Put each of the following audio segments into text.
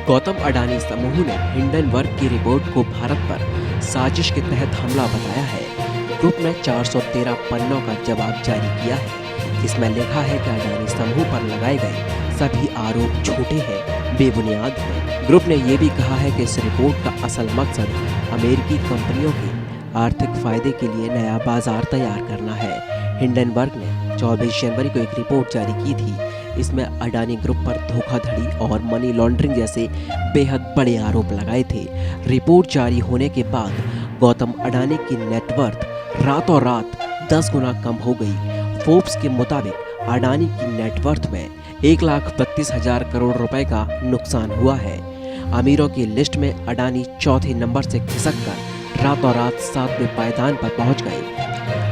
गौतम अडानी समूह ने हिंडनबर्ग की रिपोर्ट को भारत पर साजिश के तहत हमला बताया है। ग्रुप ने 413 पन्नों का जवाब जारी किया है, जिसमें लिखा है कि अडानी समूह पर लगाए गए सभी आरोप झूठे हैं, बेबुनियाद हैं। ग्रुप ने यह भी कहा है कि इस रिपोर्ट का असल मकसद अमेरिकी कंपनियों के आर्थिक फायदे के लिए नया बाजार तैयार करना है। हिंडनबर्ग ने 24 जनवरी को एक रिपोर्ट जारी की थी। इसमें अडानी ग्रुप पर धोखाधड़ी और मनी लॉन्ड्रिंग जैसे बेहद बड़े आरोप लगाए थे। रिपोर्ट जारी होने के बाद गौतम अडानी की नेटवर्थ रातों रात 10 गुना कम हो गई। फोर्ब्स के मुताबिक अडानी की नेटवर्थ में 1,32,000 करोड़ रुपए का नुकसान हुआ है। अमीरों की लिस्ट में अडानी चौथे नंबर से खिसककर रातों रात 7वें पायदान पर पहुंच गए।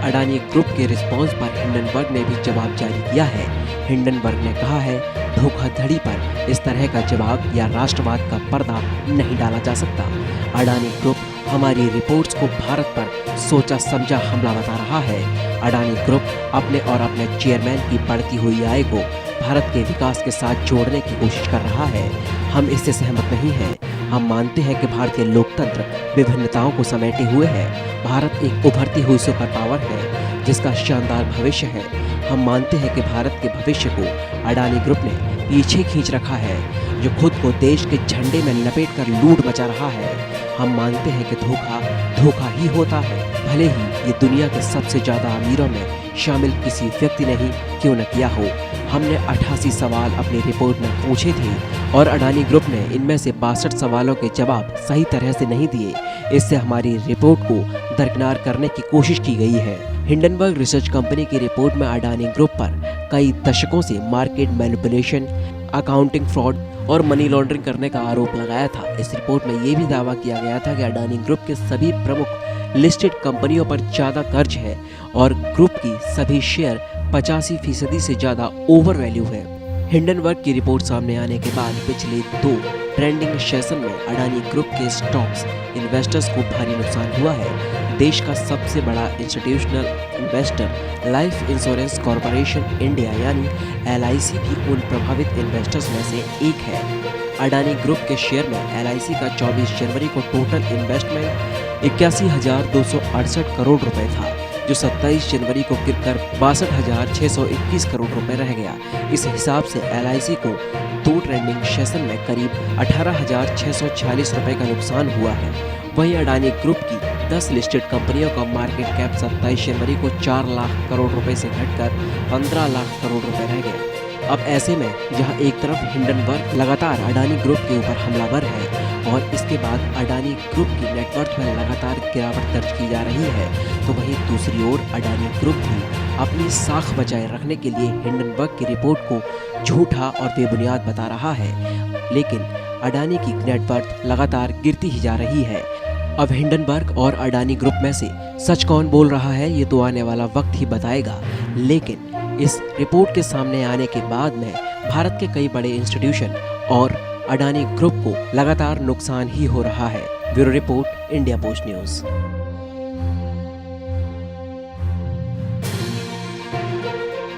अडानी ग्रुप के रिस्पांस पर हिंडनबर्ग ने भी जवाब जारी किया है। हिंडनबर्ग ने कहा है, धोखाधड़ी पर इस तरह का जवाब या राष्ट्रवाद का पर्दा नहीं डाला जा सकता। अडानी ग्रुप हमारी रिपोर्ट्स को भारत पर सोचा समझा हमला बता रहा है। अडानी ग्रुप अपने और अपने चेयरमैन की बढ़ती हुई आय को भारत के विकास के साथ जोड़ने की कोशिश कर रहा है। हम इससे सहमत नहीं हैं। हम मानते हैं कि भारतीय लोकतंत्र विभिन्नताओं को समेटे हुए है। भारत एक उभरती हुई सुपर पावर है जिसका शानदार भविष्य है। हम मानते हैं कि भारत के भविष्य को अडानी ग्रुप ने पीछे खींच रखा है, जो खुद को देश के झंडे में लपेट कर लूट मचा रहा है। हम मानते हैं कि धोखा ही होता है, भले ही ये दुनिया के सबसे ज़्यादा अमीरों में शामिल किसी व्यक्ति ने ही क्यों न किया हो। हमने 88 सवाल अपनी रिपोर्ट में पूछे थे और अडानी ग्रुप ने इनमें से 62 सवालों के जवाब सही तरह से नहीं दिए। इससे हमारी रिपोर्ट को दरकिनार करने की कोशिश की गई है। हिंडनबर्ग रिसर्च कंपनी की रिपोर्ट में अडानी ग्रुप पर कई दशकों से मार्केट मैनिपुलेशन, अकाउंटिंग फ्रॉड और मनी लॉन्ड्रिंग करने का आरोप लगाया था। इस रिपोर्ट में ये भी दावा किया गया था कि अडानी ग्रुप के सभी प्रमुख लिस्टेड कंपनियों पर ज़्यादा कर्ज है और ग्रुप की सभी शेयर 85% से ज़्यादा ओवर वैल्यू है। हिंडनबर्ग की रिपोर्ट सामने आने के बाद पिछले 2 ट्रेंडिंग सेशन में अडानी ग्रुप के स्टॉक्स इन्वेस्टर्स को भारी नुकसान हुआ है। देश का सबसे बड़ा institutional investor life insurance corporation India यानी LIC भी उन प्रभावित इन्वेस्टर्स में से एक है। अडानी ग्रुप के शेयर में LIC का 24 जनवरी को टोटल इन्वेस्टमेंट 81,268 करोड़ रुपए था, जो 27 जनवरी को गिरकर 62,621 करोड़ रुपए रह गया। इस हिसाब से LIC को 2 ट्रेंडिंग सेशन में करीब 18,646 रुपए का नुकसान हुआ है। वहीं अडानी ग्रुप की 10 लिस्टेड कंपनियों का मार्केट कैप 27 जनवरी को 4 लाख करोड़ रुपए से घटकर 15 लाख करोड़ रुपए रह गया। अब ऐसे में जहां एक तरफ हिंडनबर्ग लगातार अडानी ग्रुप के ऊपर हमलावर है और इसके बाद अडानी ग्रुप की नेटवर्थ में लगातार गिरावट दर्ज की जा रही है, तो वहीं दूसरी ओर अडानी ग्रुप भी अपनी साख बचाए रखने के लिए हिंडनबर्ग की रिपोर्ट को झूठा और बेबुनियाद बता रहा है। लेकिन अडानी की नेटवर्थ लगातार गिरती ही जा रही है। अब हिंडनबर्ग और अडानी ग्रुप में से सच कौन बोल रहा है, ये तो आने वाला वक्त ही बताएगा। लेकिन इस रिपोर्ट के सामने आने के बाद में भारत के कई बड़े इंस्टीट्यूशन और अडानी ग्रुप को लगातार नुकसान ही हो रहा है। Bureau report, India post news.